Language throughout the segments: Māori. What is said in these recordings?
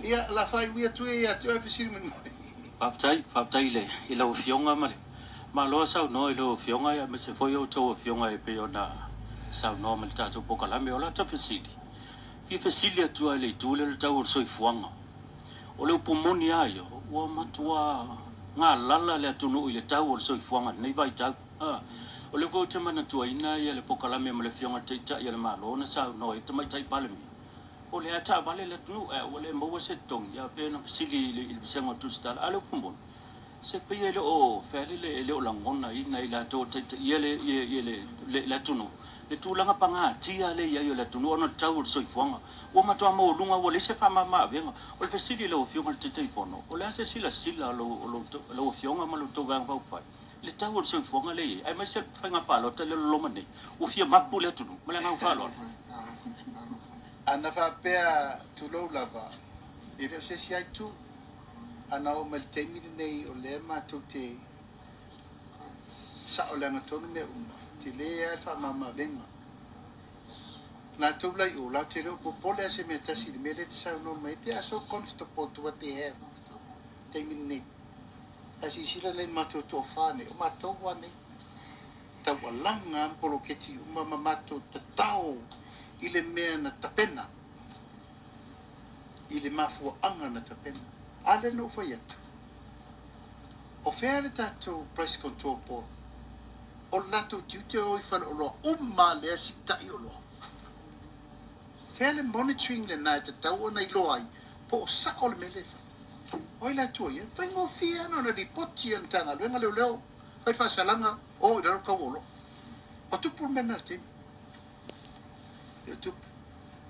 ia la fai wia tu ia tu e fisi men Faptai le ila o fionga male. Ma lo sa no ilo fionga ya me se foi o to fionga e pe ona sa no me tatu Progamme ola ta fesili. Ki fesili tu ale tule le tau so ifuanga. O le pomoni ayo o matua nga lala le tunu ile tau so ifuanga nei vai tau. O le vo te mana tua ina ia le Progamme me le fionga te ta ia le malo na sa no e te mai tai pale mi. O le ata vale le tunu o le mo se tong ya pe na fesili le senga tu sta ale pomoni. Se pe ele o fele le o langona ina ila to ele le tunu le tulanga panga tia le ia le tunu ona tau so ifonga o matua mo lunga o le se fa mama venga o le fesili le o fionga te fono o le se sila lo fionga ma lo to vang va pai le tau so ifonga le ai mai se fanga palo te le lo mane o fia mapu le tunu mo le nga fa lo ana fa pea tu lo lava ile se si ai tu ana o mal temi nei o le ma tu te sa o le ngatonu me uma te le fa mama venga na tu lai o la te po pole se me tasi me le sa no me te aso consta po tu te he temi nei asi sila le ma tu to fa ne o ma to wa ne ta walanga polo ke ti uma mama tu te tau ile me na tapena ile mafu anga na tapena ale no foi atu o fere tato price control board o lato tute o ifan o lo umma le sita i o lo fere monitoring le na te tau na i lo ai po sa o le mele o i lato ia fai ngo fia no na ripoti an tanga luenga leo leo fai fa salanga o i lalo kawolo o tupu mena te o tupu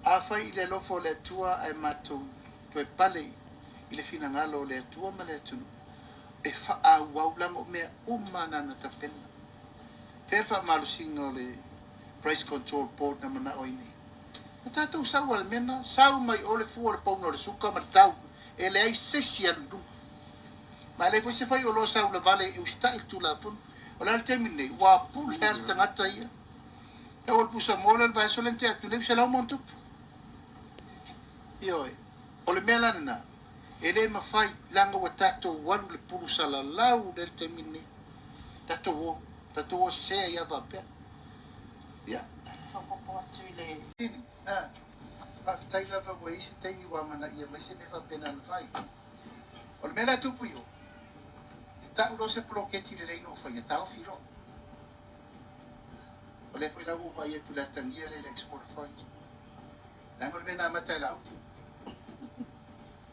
a fai i le lofo le tua ai mato tue pale i le Finagalo le atua ma le atunu e whaau lango mea umana na tapena. Fere wha malusinga o le price control board na mana oine. Na tātou sau al mena, sau mai o le fua le pauna o le suka ma le tau e le ai sesi alu dunga. Ma le fo se fai o lo sau le vale e usta i tu la fun. O le termine, wa pul le al tangata ia. E o le pusa mola le vai solente atu le usa lau montupu. Ioe, o le mea lana na. Ele mafai langa wa tato walu le pulu sala lau del temine tato wo se ya va pe ya tai lava wa isi taini wa mana ia mai se me va pena na fai o le mena tupu yo ta ulo se ploketi le no fai ta o filo o le foi lagu va ia tu la tangia le export flight langa le mena mata lau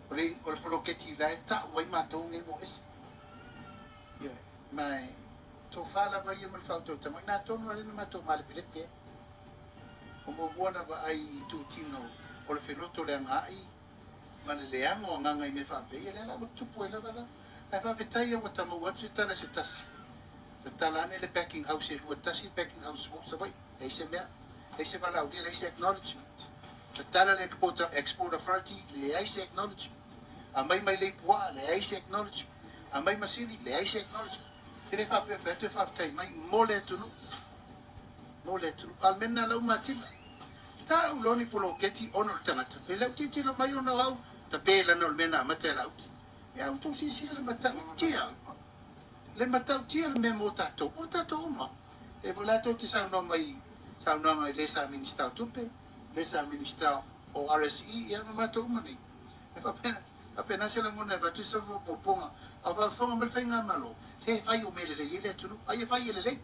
o le ploketi la ta wai matou ngai mo ese ia mai to fala vai ia mal fauto tamai na tonu ale na matou male pilete o mo bona va ai tu tino o le fenoto le ngai ma le ango nganga i me fa pe ia la mo tupu ela vala la va vetai o tamo wa se tana se tas se tala ne le packing house e tasi packing house mo sa vai e se mea e se vala o le se acknowledgement se tala le export authority le ai se acknowledgement a mai le pua le ai se acknowledgement a mai masiri le ai se acknowledgement ele fa pe te fa tai mai mole tu almena la umatina ta uloni polo keti ono tangata e la titi lo mai ona au ta pe la no mena mate la ut e au to si le mata tia le mota to uma e vola to ti sa no mai le sa minister tupe le sa minister o RSE e mato umani e fa pena appena se la mona va tu so poponga ava fo me fenga malo se fai o mele le ile tu ai fai le